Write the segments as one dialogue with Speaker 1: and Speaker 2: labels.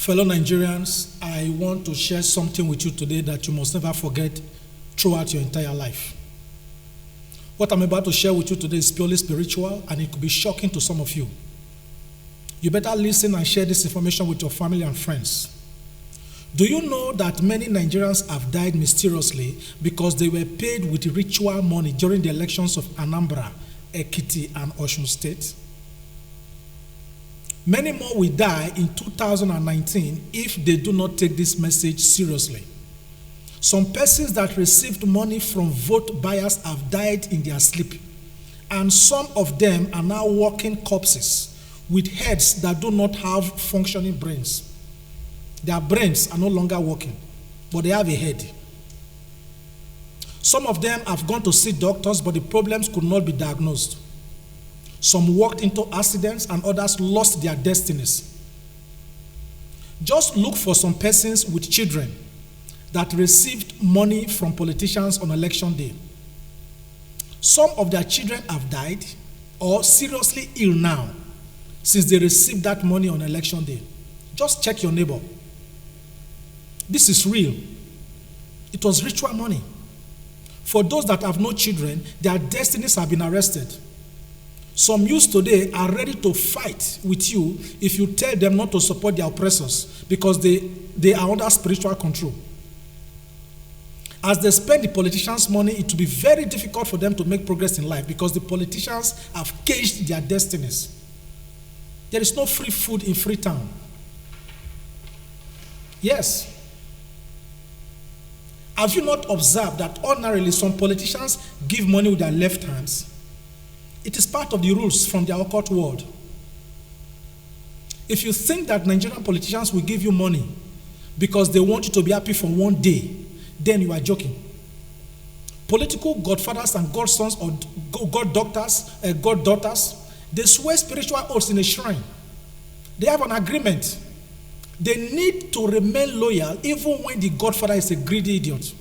Speaker 1: Fellow Nigerians, I want to share something with you today that you must never forget throughout your entire life. What I'm about to share with you today is purely spiritual, and it could be shocking to some of you. You better listen and share this information with your family and friends. Do you know that many Nigerians have died mysteriously because they were paid with ritual money during the elections of Anambra, Ekiti, and Osun State? Many more will die in 2019 if they do not take this message seriously. Some persons that received money from vote buyers have died in their sleep, and some of them are now walking corpses with heads that do not have functioning brains. Their brains are no longer working, but they have a head. Some of them have gone to see doctors, but the problems could not be diagnosed. Some walked into accidents, and others lost their destinies. Just look for some persons with children that received money from politicians on election day. Some of their children have died or seriously ill now since they received that money on election day. Just check your neighbor. This is real. It was ritual money. For those that have no children, their destinies have been arrested. Some youths today are ready to fight with you if you tell them not to support their oppressors because they are under spiritual control. As they spend the politicians' money, it will be very difficult for them to make progress in life because the politicians have caged their destinies. There is no free food in Freetown. Yes. Have you not observed that ordinarily some politicians give money with their left hands? It is part of the rules from the occult world. If you think that Nigerian politicians will give you money because they want you to be happy for one day, then you are joking. Political godfathers and godsons or goddaughters, they swear spiritual oaths in a shrine. They have an agreement. They need to remain loyal even when the godfather is a greedy idiot.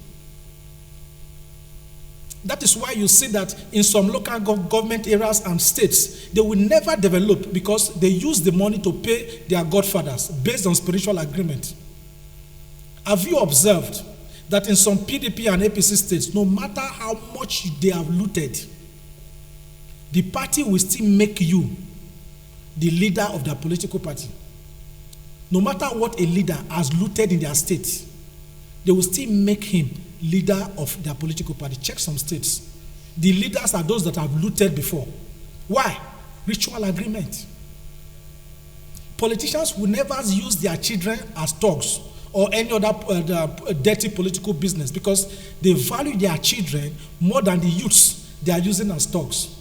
Speaker 1: That is why you see that in some local government areas and states, they will never develop because they use the money to pay their godfathers based on spiritual agreement. Have you observed that in some PDP and APC states, no matter how much they have looted, the party will still make you the leader of their political party? No matter what a leader has looted in their state, they will still make him leader of their political party. Check some states. The leaders are those that have looted before. Why? Ritual agreement. Politicians will never use their children as thugs or any other dirty political business because they value their children more than the youths they are using as thugs.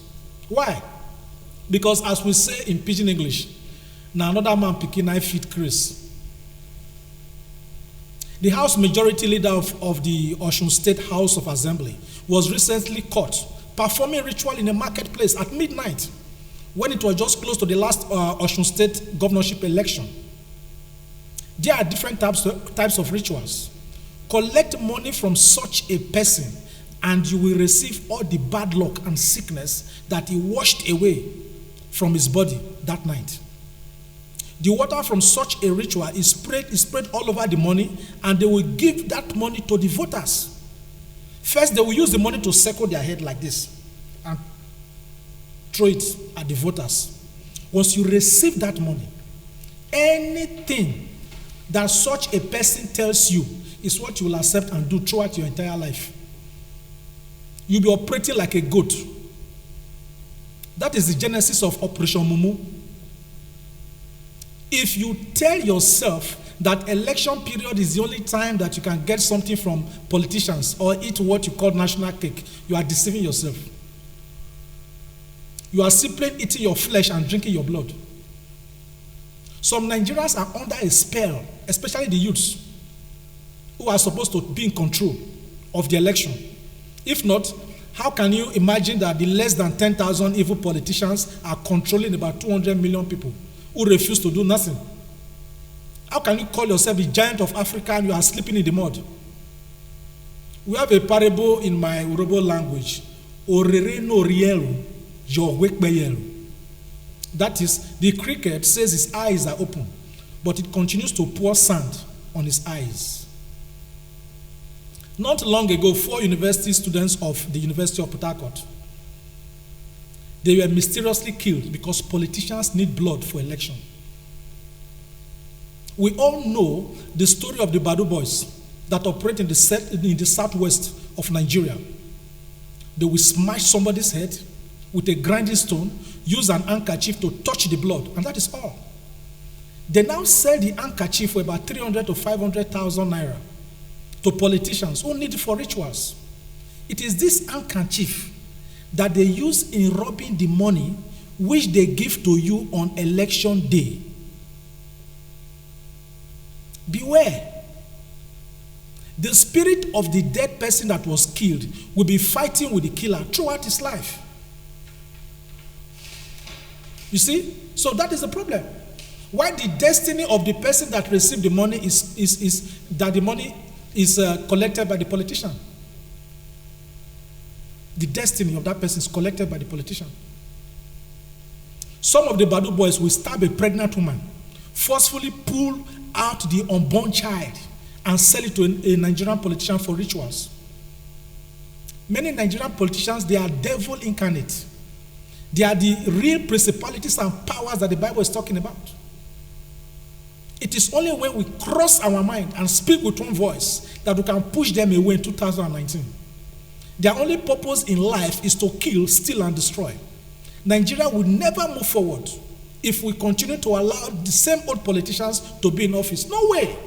Speaker 1: Why? Because as we say in pidgin English, now another man picking 9 feet Chris. The House Majority Leader of the Osun State House of Assembly was recently caught performing ritual in a marketplace at midnight when it was just close to the last Osun State governorship election. There are different types of rituals. Collect money from such a person and you will receive all the bad luck and sickness that he washed away from his body that night. The water from such a ritual is spread all over the money, and they will give that money to the voters. First, they will use the money to circle their head like this and throw it at the voters. Once you receive that money, anything that such a person tells you is what you will accept and do throughout your entire life. You'll be operating like a goat. That is the genesis of Operation Mumu. If you tell yourself that election period is the only time that you can get something from politicians or eat what you call national cake, you are deceiving yourself. You are simply eating your flesh and drinking your blood. Some Nigerians are under a spell, especially the youths, who are supposed to be in control of the election. If not, how can you imagine that the less than 10,000 evil politicians are controlling about 200 million people who refuse to do nothing? How can you call yourself the giant of Africa and you are sleeping in the mud? We have a parable in my Urobo language. Orere no rielu, your wekbeyelu. That is, the cricket says his eyes are open, but it continues to pour sand on his eyes. Not long ago, 4 university students of the University of Port Harcourt, they were mysteriously killed because politicians need blood for election. We all know the story of the Badu boys that operate in the southwest of Nigeria. They will smash somebody's head with a grinding stone, use an handkerchief to touch the blood, and that is all. They now sell the handkerchief for about 300 to 500,000 naira to politicians who need it for rituals. It is this handkerchief that they use in robbing the money which they give to you on election day. Beware. The spirit of the dead person that was killed will be fighting with the killer throughout his life. You see? So that is the problem. Why the destiny of the person that received the money is that the money is collected by the politician. The destiny of that person is collected by the politician. Some of the Badu boys will stab a pregnant woman, forcefully pull out the unborn child, and sell it to a Nigerian politician for rituals. Many Nigerian politicians, they are devil incarnate. They are the real principalities and powers that the Bible is talking about. It is only when we cross our mind and speak with one voice that we can push them away in 2019. Their only purpose in life is to kill, steal, and destroy. Nigeria will never move forward if we continue to allow the same old politicians to be in office. No way.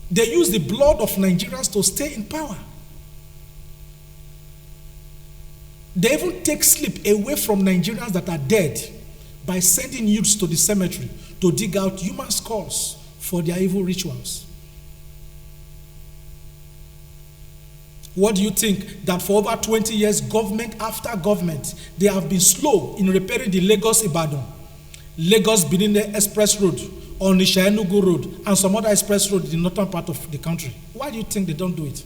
Speaker 1: They use the blood of Nigerians to stay in power. They even take sleep away from Nigerians that are dead by sending youths to the cemetery to dig out human skulls for their evil rituals. What do you think? That for over 20 years, government after government, they have been slow in repairing the Lagos-Ibadan, Lagos-Benin Express Road, Onitsha-Enugu Road, and some other express road in the northern part of the country. Why do you think they don't do it?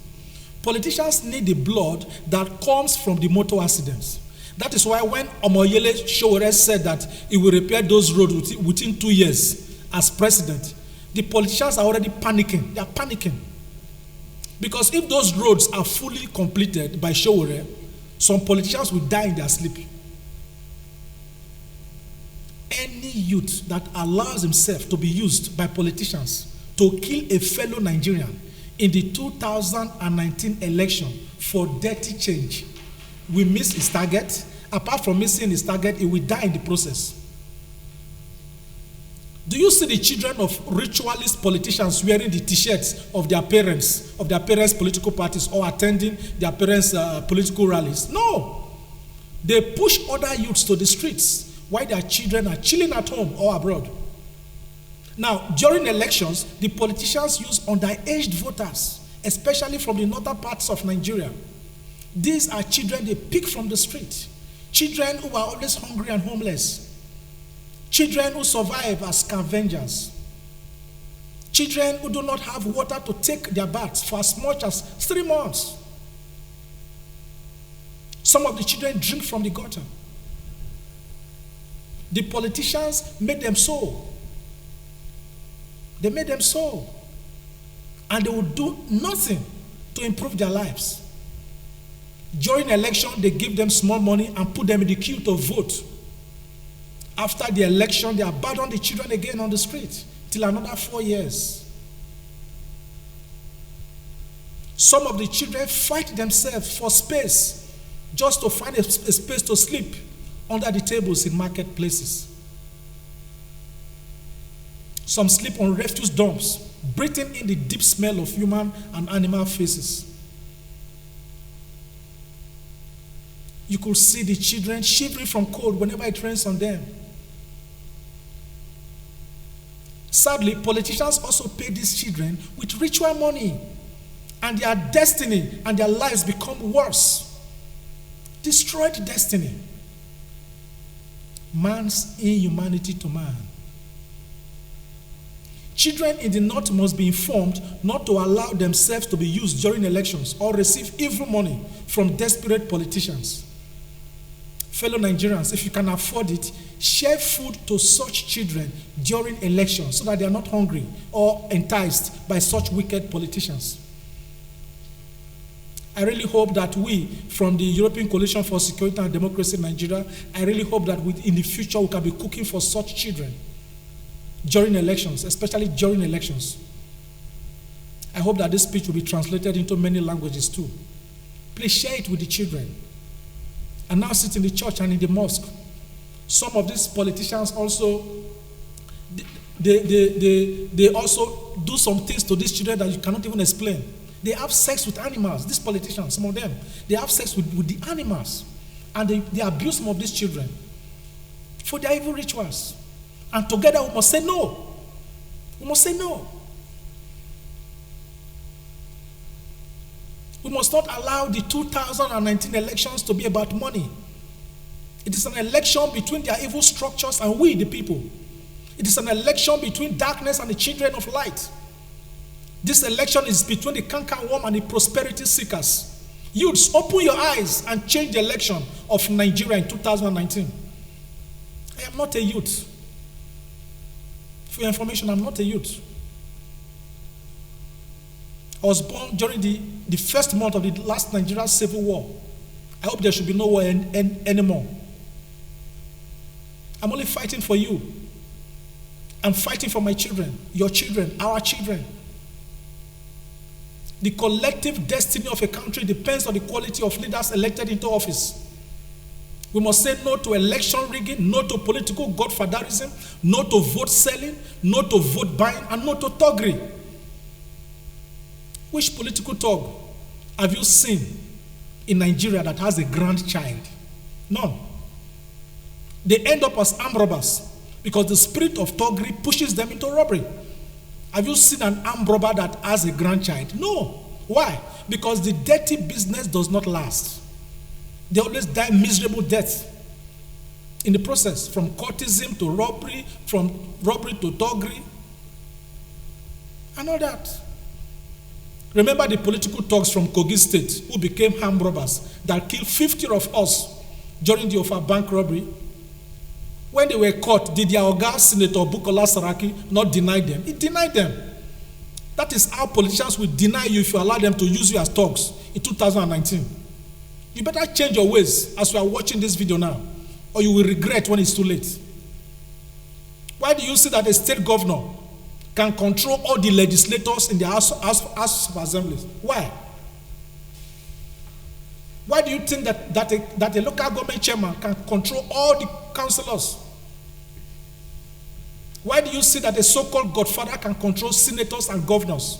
Speaker 1: Politicians need the blood that comes from the motor accidents. That is why when Omoyele Sowore said that he will repair those roads within 2 years as president, the politicians are already panicking. They are panicking. Because if those roads are fully completed by Sowore, some politicians will die in their sleep. Any youth that allows himself to be used by politicians to kill a fellow Nigerian in the 2019 election for dirty change will miss his target. Apart from missing his target, he will die in the process. Do you see the children of ritualist politicians wearing the t-shirts of their parents' political parties, or attending their parents' political rallies? No. They push other youths to the streets while their children are chilling at home or abroad. Now, during elections, the politicians use underage voters, especially from the northern parts of Nigeria. These are children they pick from the street. Children who are always hungry and homeless. Children who survive as scavengers. Children who do not have water to take their baths for as much as 3 months. Some of the children drink from the gutter. The politicians made them so. They made them so. And they will do nothing to improve their lives. During election, they give them small money and put them in the queue to vote. After the election, they abandon the children again on the street till another 4 years. Some of the children fight themselves for space just to find a space to sleep under the tables in marketplaces. Some sleep on refuse dumps, breathing in the deep smell of human and animal faces. You could see the children shivering from cold whenever it rains on them. Sadly, politicians also pay these children with ritual money, and their destiny and their lives become worse. Destroyed destiny. Man's inhumanity to man. Children in the north must be informed not to allow themselves to be used during elections or receive evil money from desperate politicians. Fellow Nigerians, if you can afford it, share food to such children during elections so that they are not hungry or enticed by such wicked politicians. I really hope that we, from the European Coalition for Security and Democracy in Nigeria, I really hope that in the future we can be cooking for such children during elections, especially during elections. I hope that this speech will be translated into many languages too. Please share it with the children. And now sit in the church and in the mosque. Some of these politicians also, they also do some things to these children that you cannot even explain. They have sex with animals. These politicians, some of them, they have sex with the animals. And they abuse some of these children for their evil rituals. And together we must say no. We must say no. We must not allow the 2019 elections to be about money. It is an election between their evil structures and we, the people. It is an election between darkness and the children of light. This election is between the cankerworm and the prosperity seekers. Youths, open your eyes and change the election of Nigeria in 2019. I am not a youth. For your information, I'm not a youth. I was born during the first month of the last Nigerian civil war. I hope there should be no war anymore. I'm only fighting for you. I'm fighting for my children, your children, our children. The collective destiny of a country depends on the quality of leaders elected into office. We must say no to election rigging, no to political godfatherism, no to vote selling, no to vote buying, and no to thuggery. Which political thug have you seen in Nigeria that has a grandchild? None. They end up as armed robbers because the spirit of thuggery pushes them into robbery. Have you seen an armed robber that has a grandchild? No. Why? Because the dirty business does not last. They always die miserable deaths in the process, from courtesan to robbery, from robbery to thuggery, and all that. Remember the political thugs from Kogi State who became armed robbers that killed 50 of us during the Ofa bank robbery? When they were caught, did their Oga Senator Bukola Saraki not deny them? He denied them. That is how politicians will deny you if you allow them to use you as thugs in 2019. You better change your ways as you are watching this video now, or you will regret when it's too late. Why do you see that a state governor can control all the legislators in the House of Assemblies? Why? Why do you think that a local government chairman can control all the councillors? Why do you see that a so-called godfather can control senators and governors?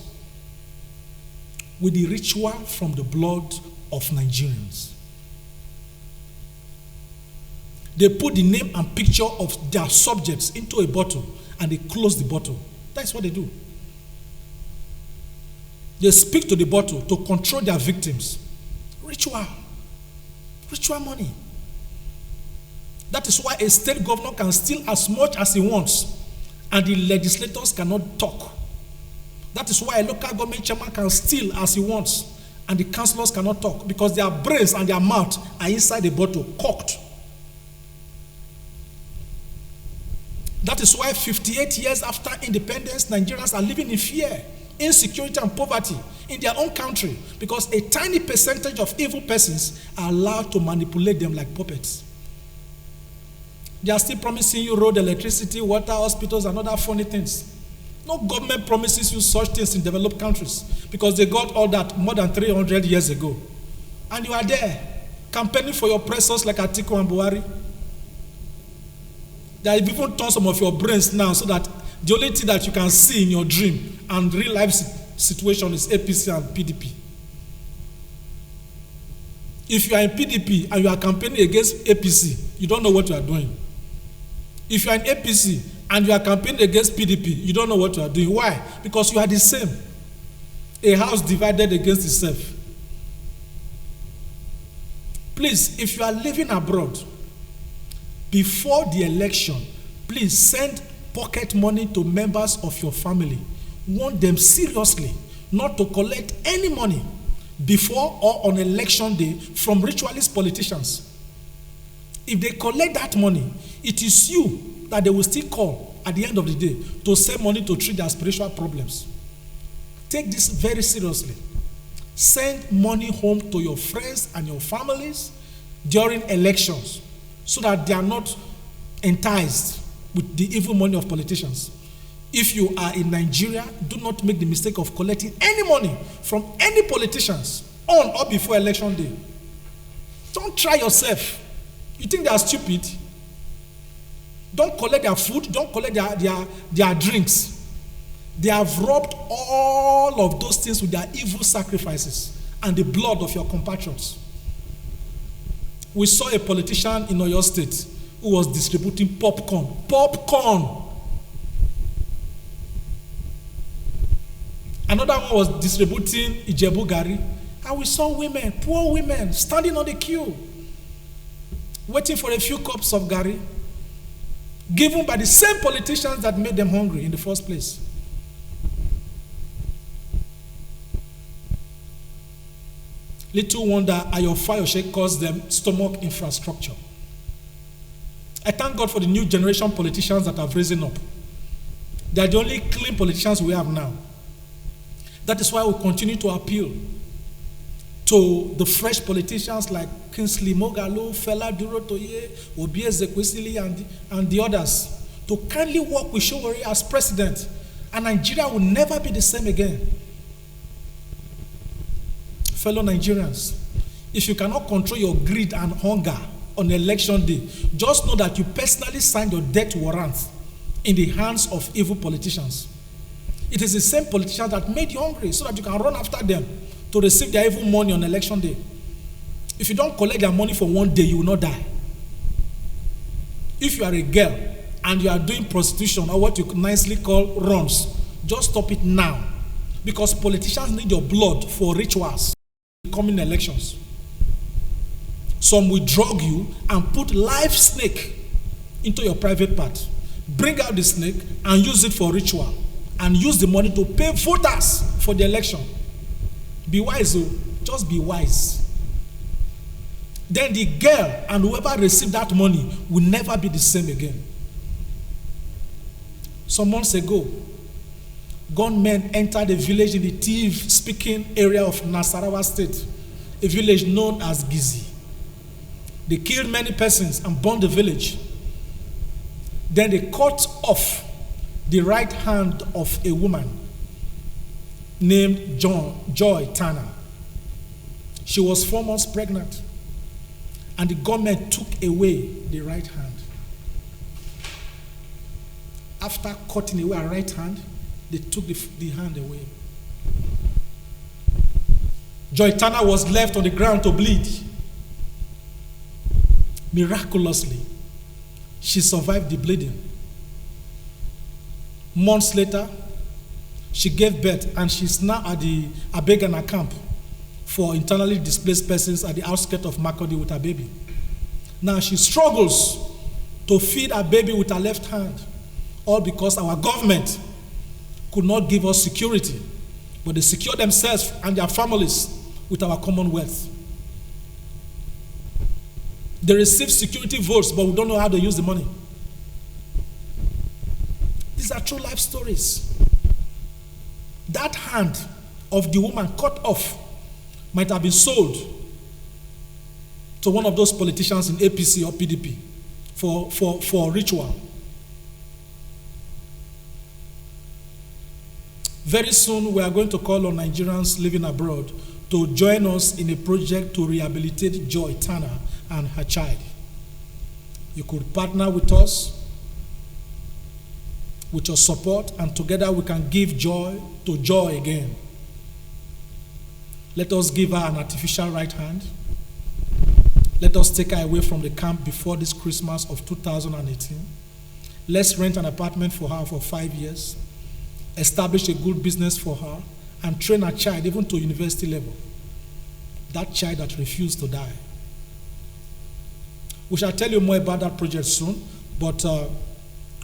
Speaker 1: With the ritual from the blood of Nigerians. They put the name and picture of their subjects into a bottle and they close the bottle. That's what they do. They speak to the bottle to control their victims. Ritual. Ritual money. That is why a state governor can steal as much as he wants and the legislators cannot talk. That is why a local government chairman can steal as he wants and the councillors cannot talk because their brains and their mouth are inside the bottle, cocked. That is why 58 years after independence, Nigerians are living in fear, insecurity, and poverty in their own country because a tiny percentage of evil persons are allowed to manipulate them like puppets. They are still promising you road, electricity, water, hospitals, and other funny things. No government promises you such things in developed countries because they got all that more than 300 years ago. And you are there, campaigning for your oppressors like Atiku and Buhari. They have even turned some of your brains now so that the only thing that you can see in your dream and real life situation is APC and PDP. If you are in PDP and you are campaigning against APC, you don't know what you are doing. If you are in APC and you are campaigning against PDP, you don't know what you are doing. Why? Because you are the same. A house divided against itself. Please, if you are living abroad, before the election, please send pocket money to members of your family. Warn them seriously not to collect any money before or on election day from ritualist politicians. If they collect that money, it is you that they will still call at the end of the day to send money to treat their spiritual problems. Take this very seriously. Send money home to your friends and your families during elections so that they are not enticed with the evil money of politicians. If you are in Nigeria, do not make the mistake of collecting any money from any politicians on or before election day. Don't try yourself. You think they are stupid? Don't collect their food, don't collect their drinks. They have robbed all of those things with their evil sacrifices and the blood of your compatriots. We saw a politician in Oyo State who was distributing popcorn. Popcorn! Another one was distributing Ijebu Gari. And we saw women, poor women, standing on the queue, waiting for a few cups of Gari, given by the same politicians that made them hungry in the first place. Little wonder Ayo Fayose calls them stomach infrastructure. I thank God for the new generation politicians that have risen up. They are the only clean politicians we have now. That is why we continue to appeal to the fresh politicians like Kingsley Moghalu, Fela Durotoye, Obi Ezekwesili, and the others to kindly work with Showore as president, and Nigeria will never be the same again. Fellow Nigerians, if you cannot control your greed and hunger on election day, just know that you personally signed your death warrant in the hands of evil politicians. It is the same politicians that made you hungry so that you can run after them to receive their evil money on election day. If you don't collect their money for one day, you will not die. If you are a girl and you are doing prostitution or what you nicely call runs, just stop it now, because politicians need your blood for rituals in coming elections. Some will drug you and put live snake into your private part. Bring out the snake and use it for ritual, and use the money to pay voters for the election. Be wise, oh, just be wise. Then the girl and whoever received that money will never be the same again. Some months ago, gunmen entered a village in the Tiv-speaking area of Nasarawa State, a village known as Gizi. They killed many persons and burned the village. Then they cut off the right hand of a woman named Joy Tanner. She was 4 months pregnant, and the government took away the right hand. After cutting away her right hand, they took the hand away. Joy Tanner was left on the ground to bleed. Miraculously, she survived the bleeding. Months later, she gave birth, and she's now at the Abegana camp for internally displaced persons at the outskirts of Makurdi with her baby. Now she struggles to feed her baby with her left hand, all because our government could not give us security, but they secure themselves and their families with our commonwealth. They receive security votes, but we don't know how to use the money. These are true life stories. That hand of the woman cut off might have been sold to one of those politicians in APC or PDP for ritual. Very soon, we are going to call on Nigerians living abroad to join us in a project to rehabilitate Joy Tanner and her child. You could partner with us with your support, and together we can give joy to joy again. Let us give her an artificial right hand. Let us take her away from the camp before this Christmas of 2018. Let's rent an apartment for her for 5 years, establish a good business for her, and train her child even to university level. That child that refused to die. We shall tell you more about that project soon, but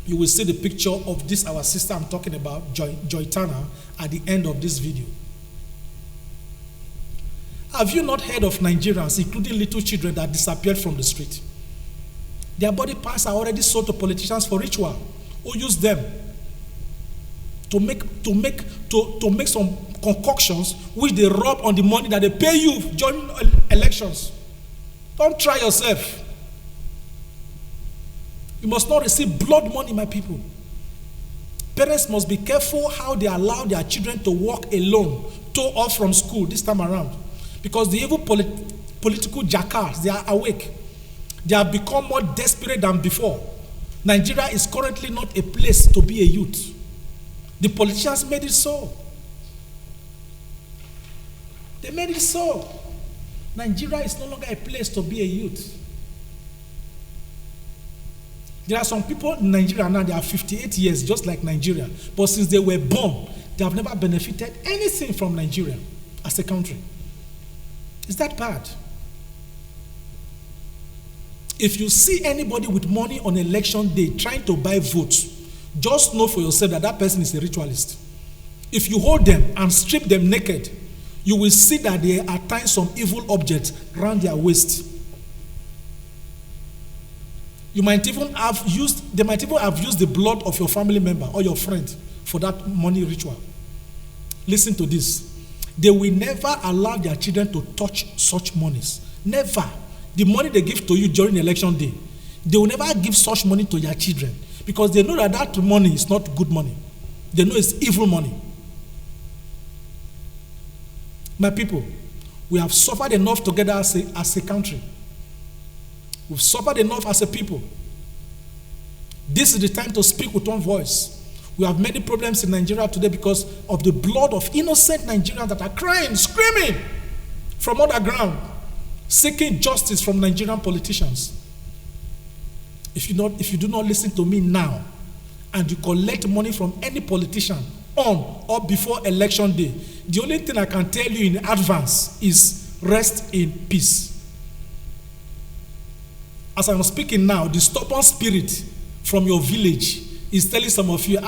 Speaker 1: you will see the picture of this, our sister I'm talking about, Joy Tanner, at the end of this video. Have you not heard of Nigerians, including little children, that disappeared from the street? Their body parts are already sold to politicians for ritual, who use them to make some concoctions which they rub on the money that they pay you during elections. Don't try yourself. You must not receive blood money, my people. Parents must be careful how they allow their children to walk alone, toe off from school this time around. Because the evil political jackals, they are awake. They have become more desperate than before. Nigeria is currently not a place to be a youth. The politicians made it so. They made it so. Nigeria is no longer a place to be a youth. There are some people in Nigeria now, they are 58 years, just like Nigeria. But since they were born, they have never benefited anything from Nigeria as a country. Is that bad? If you see anybody with money on election day trying to buy votes, just know for yourself that that person is a ritualist. If you hold them and strip them naked, you will see that they are tying some evil objects around their waist. They might even have used the blood of your family member or your friend for that money ritual. Listen to this. They will never allow their children to touch such monies. Never. The money they give to you during election day, they will never give such money to their children because they know that that money is not good money. They know it's evil money. My people, we have suffered enough together as a country. We've suffered enough as a people. This is the time to speak with one voice. We have many problems in Nigeria today because of the blood of innocent Nigerians that are crying, screaming from underground, seeking justice from Nigerian politicians. If you do not listen to me now, and you collect money from any politician on or before election day, the only thing I can tell you in advance is rest in peace. As I'm speaking now, the stubborn spirit from your village is telling some of you,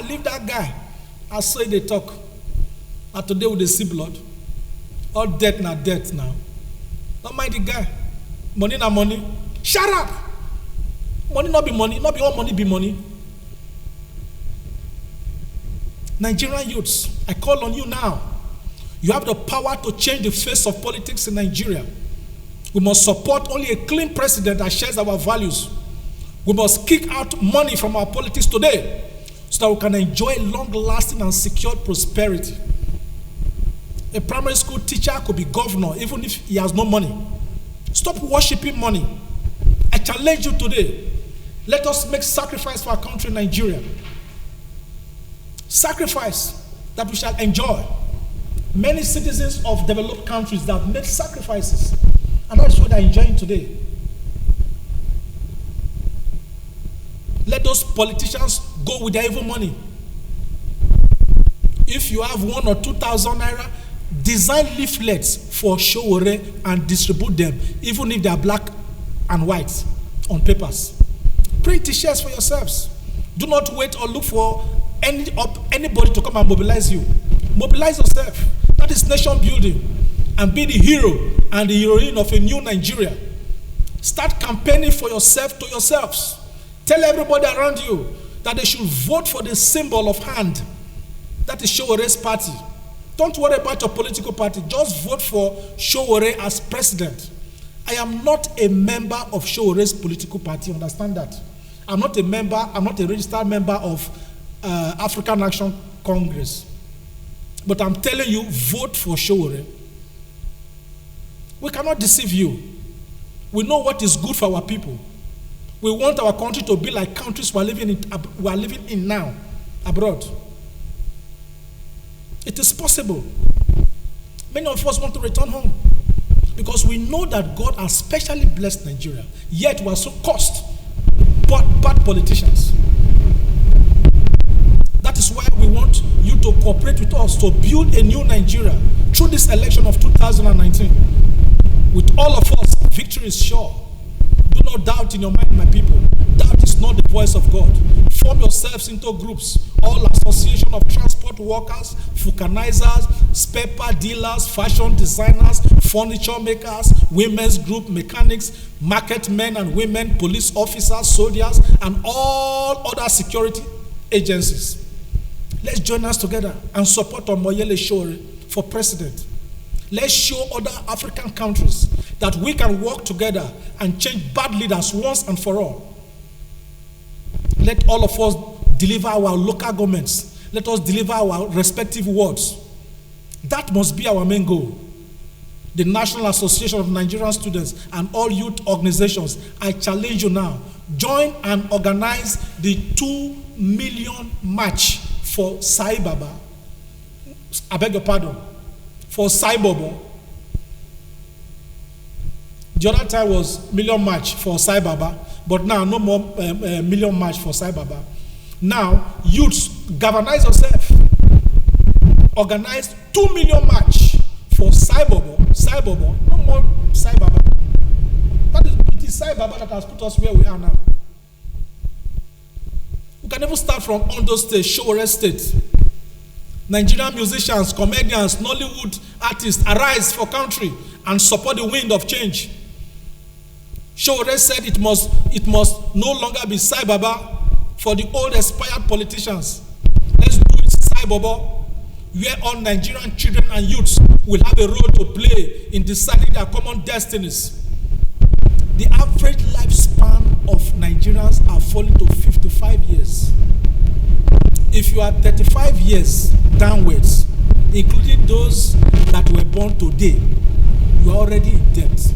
Speaker 1: leave that guy. I saw they talk. And today with the see blood. All death now, death now. Don't mind the guy. Money na money. Shut up! Money not be money. Not be all money be money. Nigerian youths, I call on you now. You have the power to change the face of politics in Nigeria. We must support only a clean president that shares our values. We must kick out money from our politics today so that we can enjoy long-lasting and secure prosperity. A primary school teacher could be governor even if he has no money. Stop worshiping money. I challenge you today. Let us make sacrifice for our country, Nigeria. Sacrifice that we shall enjoy. Many citizens of developed countries that have made sacrifices, and that's what they're enjoying today. Let those politicians go with their evil money. If you have 1,000 or 2,000 naira, design leaflets for Showore and distribute them, even if they are black and white on papers. Print t-shirts for yourselves. Do not wait or look for anybody to come and mobilize you. Mobilize yourself. That is nation building. And be the hero and the heroine of a new Nigeria. Start campaigning for yourself to yourselves. Tell everybody around you that they should vote for the symbol of hand. That is Showore's party. Don't worry about your political party. Just vote for Showore as president. I am not a member of Showore's political party. Understand that. I'm not a registered member of African Action Congress. But I'm telling you, vote for Showore. We cannot deceive you. We know what is good for our people. We want our country to be like countries we are living in now, abroad. It is possible. Many of us want to return home because we know that God has specially blessed Nigeria, yet we are so cursed by bad politicians. That is why we want you to cooperate with us to build a new Nigeria through this election of 2019. With all of us, victory is sure. Do not doubt in your mind, my people. That is not the voice of God. Form yourselves into groups. All association of transport workers, vulcanizers, spare part dealers, fashion designers, furniture makers, women's group, mechanics, market men and women, police officers, soldiers, and all other security agencies. Let's join us together and support Omoyele Sowore for president. Let's show other African countries that we can work together and change bad leaders once and for all. Let all of us deliver our local governments. Let us deliver our respective wards. That must be our main goal. The National Association of Nigerian Students and all youth organizations, I challenge you now, join and organize the 2 million march for Sai Baba. I beg your pardon. For Sai Bobo. The other time was million march for Sai Baba, but now no more million march for Sai Baba. Now, youths, galvanize yourself. Organize 2 million march for Sai Bobo. Sai Bobo, no more Sai Baba. It is Sai Baba that has put us where we are now. We can even start from Ondo State, Sowore State. Nigerian musicians, comedians, Nollywood artists arise for country and support the wind of change. Sowore said it must no longer be Sai Baba for the old expired politicians. Let's do it Sai Baba, where all Nigerian children and youths will have a role to play in deciding their common destinies. The average lifespan of Nigerians are falling to 55 years. If you are 35 years downwards, including those that were born today, you are already in debt.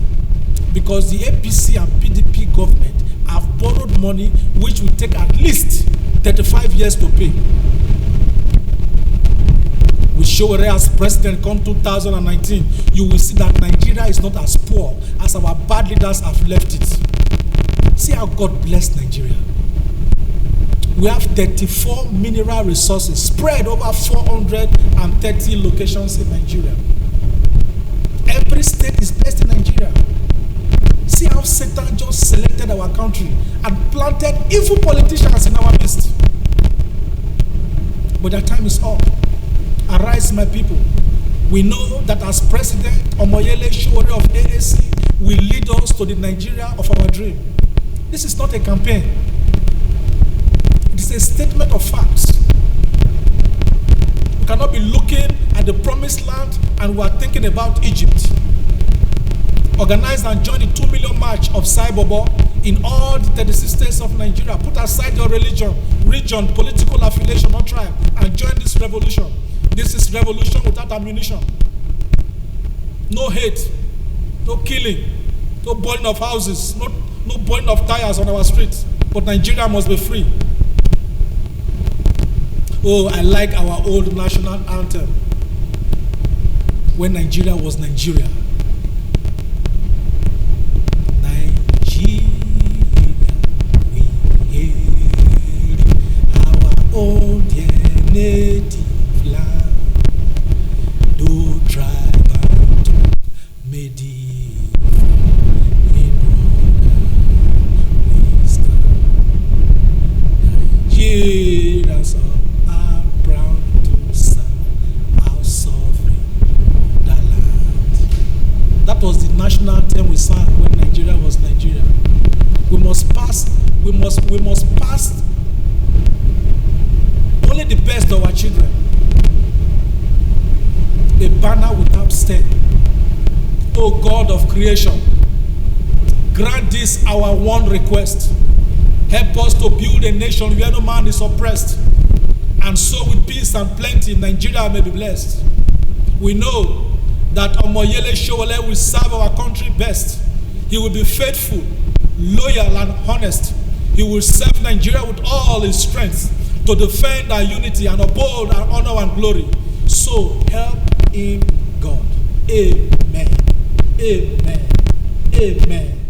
Speaker 1: Because the APC and PDP government have borrowed money which will take at least 35 years to pay. With Sowore as president come 2019, you will see that Nigeria is not as poor as our bad leaders have left it. See how God blessed Nigeria. We have 34 mineral resources spread over 430 locations in Nigeria. Every state is blessed in Nigeria. See how Satan just selected our country and planted evil politicians in our midst. But that time is up. Arise, my people. We know that as President Omoyele Sowore of AAC will lead us to the Nigeria of our dream. This is not a campaign. It is a statement of facts. We cannot be looking at the promised land and we are thinking about Egypt. Organize and join the 2 million march of Sai Bobo in all the 36 states of Nigeria. Put aside your religion, region, political affiliation or tribe and join this revolution. This is revolution without ammunition. No hate, no killing, no burning of houses, no burning of tires on our streets. But Nigeria must be free. Oh, I like our old national anthem. When Nigeria was Nigeria. Own dear native land, no tribe and tongue may differ in wisdom. Nigerians are proud to serve our sovereign motherland. That was the national anthem we sang when Nigeria was Nigeria. We must pass only the best of our children. A banner without stain. O God of creation, grant this our one request. Help us to build a nation where no man is oppressed, and so with peace and plenty Nigeria may be blessed. We know that Omoyele Sowore will serve our country best. He will be faithful, loyal and honest. He will serve Nigeria with all his strength to defend our unity and uphold our honor and glory. So help him God. Amen. Amen. Amen.